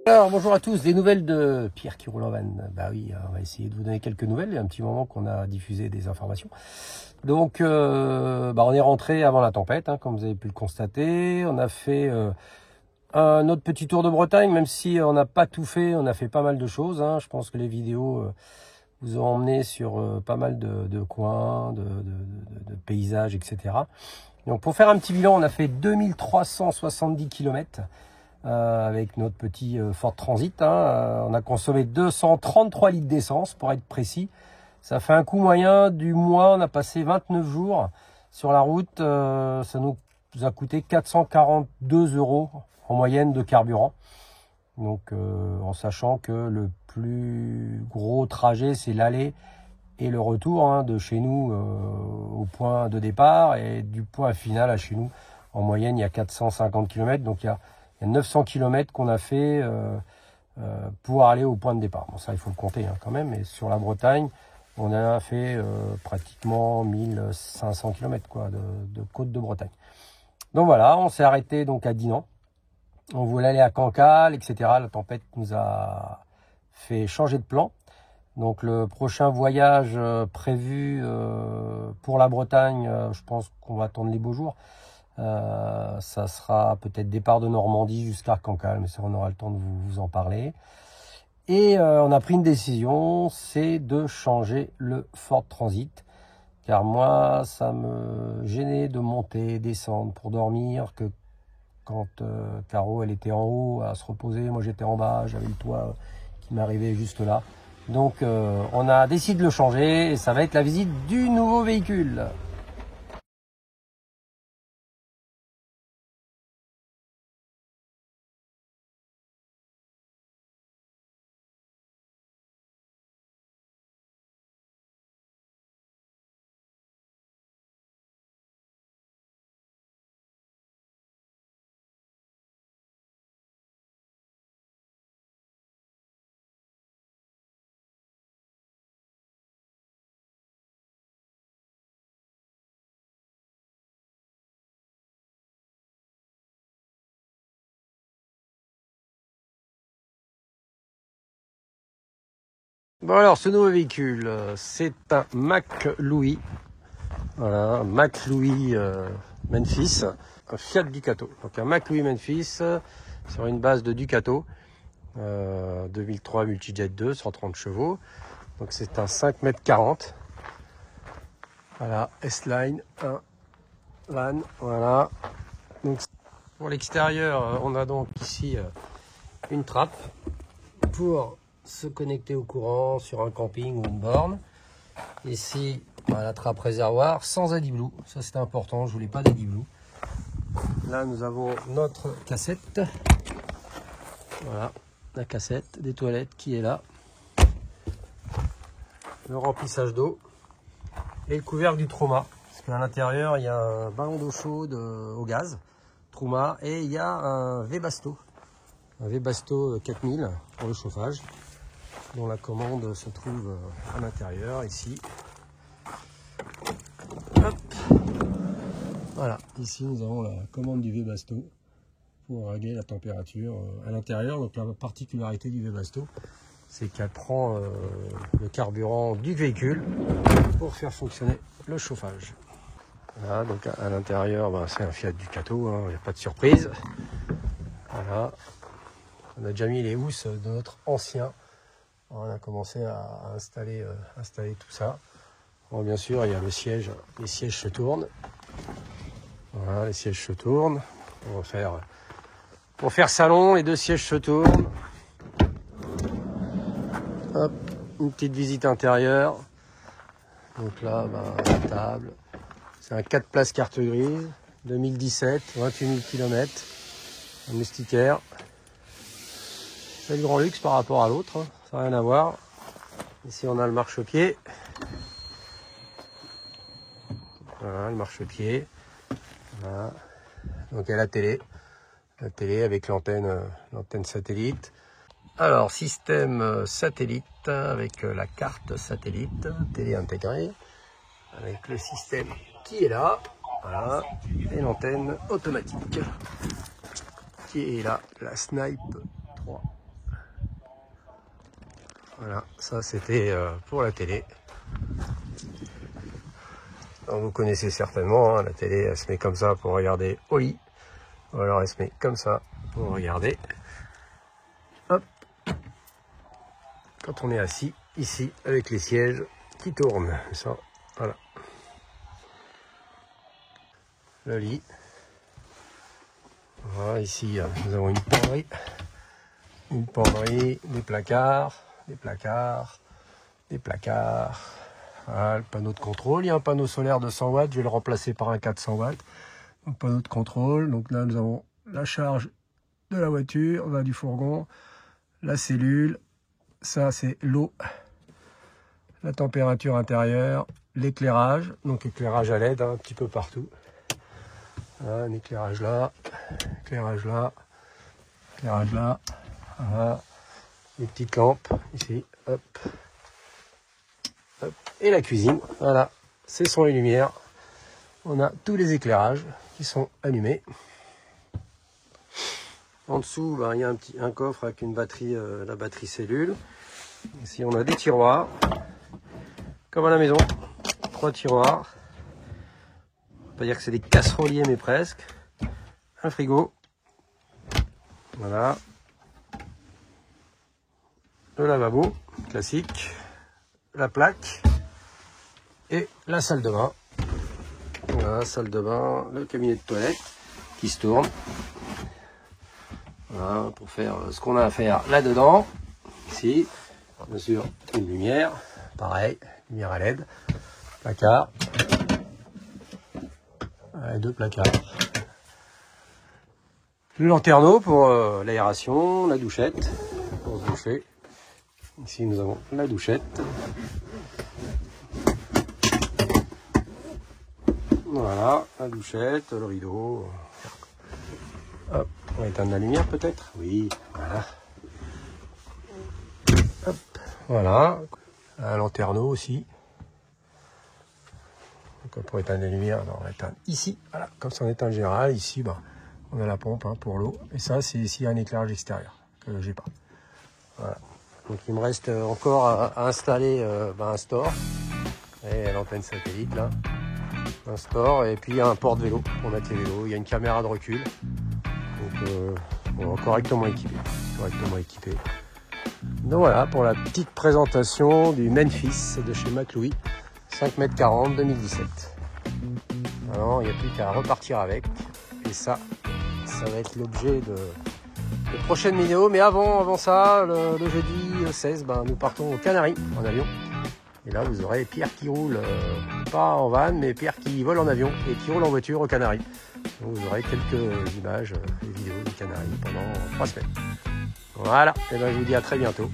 Alors bonjour à tous, des nouvelles de Pierre qui roule en van. Bah oui, on va essayer de vous donner quelques nouvelles. Il y a un petit moment qu'on a diffusé des informations. Donc on est rentré avant la tempête, comme vous avez pu le constater. On a fait un autre petit tour de Bretagne, même si on n'a pas tout fait, on a fait pas mal de choses. Je pense que les vidéos vous ont emmené sur pas mal de coins, de paysages, etc. Donc pour faire un petit bilan, on a fait 2370 km. Avec notre petit Ford Transit. On a consommé 233 litres d'essence pour être précis. Ça fait un coût moyen du mois. On a passé 29 jours sur la route. Ça nous a coûté 442 € en moyenne de carburant. Donc en sachant que le plus gros trajet c'est l'aller et le retour de chez nous au point de départ et du point final à chez nous. En moyenne il y a 450 km. Donc il y a 900 km qu'on a fait pour aller au point de départ. Bon, ça, il faut le compter quand même. Et sur la Bretagne, on a fait pratiquement 1500 km de côte de Bretagne. Donc voilà, on s'est arrêté donc à Dinan. On voulait aller à Cancale, etc. La tempête nous a fait changer de plan. Donc le prochain voyage prévu pour la Bretagne, je pense qu'on va attendre les beaux jours. Ça sera peut-être départ de Normandie jusqu'à Cancale, mais ça on aura le temps de vous en parler. Et on a pris une décision, c'est de changer le Ford Transit. Car moi, ça me gênait de monter, descendre pour dormir, que quand Caro elle était en haut à se reposer, moi j'étais en bas, j'avais le toit qui m'arrivait juste là. Donc on a décidé de le changer et ça va être la visite du nouveau véhicule. Bon alors ce nouveau véhicule, c'est un Mac Louis, voilà, un Mac Louis Memphis, un Fiat Ducato. Donc un Mac Louis Memphis sur une base de Ducato, 2003 Multijet 2, 130 chevaux. Donc c'est un 5,40 m. Voilà, S-Line, un van, voilà. Donc pour l'extérieur, on a donc ici une trappe pour se connecter au courant sur un camping ou une borne. Ici, la trappe réservoir sans Adblue. Ça c'est important, je voulais pas d'Adblue. Là nous avons notre cassette. Voilà, la cassette des toilettes qui est là. Le remplissage d'eau. Et le couvercle du Trauma. Parce qu'à l'intérieur, il y a un ballon d'eau chaude au gaz. Trauma. Et il y a un Webasto. Un Webasto 4000 pour le chauffage, dont la commande se trouve à l'intérieur, ici. Hop. Voilà, ici nous avons la commande du Webasto pour régler la température à l'intérieur. Donc la particularité du Webasto, c'est qu'elle prend le carburant du véhicule pour faire fonctionner le chauffage. Voilà, donc à l'intérieur, c'est un Fiat Ducato, il n'y a pas de surprise. Voilà. On a déjà mis les housses de notre ancien. On a commencé à installer tout ça. Bon, bien sûr, il y a le siège. Les sièges se tournent. Voilà, les sièges se tournent. Pour faire salon, les deux sièges se tournent. Hop, une petite visite intérieure. Donc là, la table. C'est un 4 places carte grise. 2017, 28 000 km. Un moustiquaire. C'est le grand luxe par rapport à l'autre, ça n'a rien à voir. Ici on a le marchepied. Voilà, le marchepied. Voilà. Donc il y a la télé avec l'antenne satellite. Alors système satellite avec la carte satellite, télé intégrée, avec le système qui est là. Voilà. Et l'antenne automatique qui est là, la Snipe 3. Voilà, ça c'était pour la télé. Donc, vous connaissez certainement, hein, la télé elle se met comme ça pour regarder au lit. Ou alors elle se met comme ça pour regarder. Hop. Quand on est assis, ici, avec les sièges qui tournent. Ça, voilà. Le lit. Voilà, ici, nous avons une penderie. Une penderie, des placards, des placards, des placards. Voilà, le panneau de contrôle. Il y a un panneau solaire de 100 watts. Je vais le remplacer par un 400 watts. Donc, panneau de contrôle. Donc là, nous avons la charge de la voiture, du fourgon, la cellule. Ça, c'est l'eau, la température intérieure, l'éclairage. Donc, éclairage à LED, hein, un petit peu partout. Voilà, un éclairage là, éclairage là, éclairage là. Voilà. Les petites lampes ici. Hop. Hop. Et la cuisine. Voilà. Ce sont les lumières. On a tous les éclairages qui sont allumés. En dessous, il y a un coffre avec une batterie, la batterie cellule. Ici, on a des tiroirs. Comme à la maison. 3 tiroirs. On va pas dire que c'est des casseroliers, mais presque. Un frigo. Voilà. Le lavabo, classique. La plaque. Et la salle de bain. Voilà, salle de bain. Le cabinet de toilette qui se tourne. Voilà, pour faire ce qu'on a à faire là-dedans. Ici, bien sûr, une lumière. Pareil, lumière à LED. Placard. Ouais, 2 placards. Le lanterneau pour l'aération, la douchette pour se doucher. Ici, nous avons la douchette. Voilà, la douchette, le rideau. Hop, on va éteindre la lumière peut-être. Oui, voilà. Hop, voilà. Un lanterneau aussi. Donc, pour éteindre la lumière, on va éteindre ici. Voilà, comme ça on éteint le général. Ici, on a la pompe pour l'eau. Et ça, c'est ici un éclairage extérieur que j'ai pas. Voilà. Donc il me reste encore à installer un store. Et l'antenne satellite là. Un store et puis un porte-vélo pour mettre les vélos. Il y a une caméra de recul. Donc correctement équipé. Donc voilà pour la petite présentation du Memphis de chez McLouis. 5,40 m 2017. Alors il n'y a plus qu'à repartir avec. Et ça va être l'objet de prochaines vidéos. Mais avant ça, le jeudi 16, nous partons aux Canaries en avion. Et là, vous aurez Pierre qui roule, pas en van, mais Pierre qui vole en avion et qui roule en voiture aux Canaries. Donc vous aurez quelques images et vidéos des Canaries pendant 3 semaines. Voilà, et je vous dis à très bientôt.